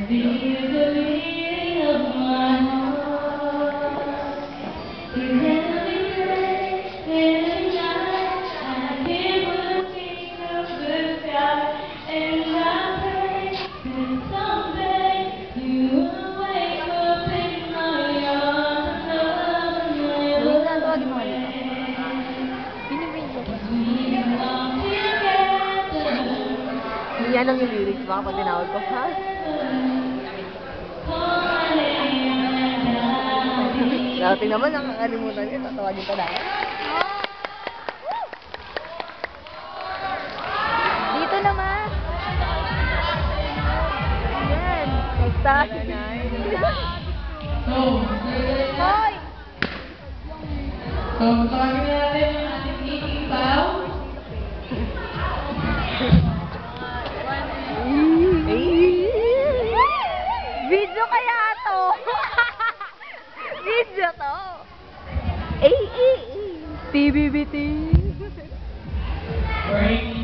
Yan ang yung lyrics baka pag tinawag ko, ha? Dating naman, nakakalimutan niya. Tatawagin pa natin. Dito naman. Yan. Nagstasi. Hoy! So, tawagin na natin ang ating meeting pal. Video kaya to? Video to? TBBT. Break.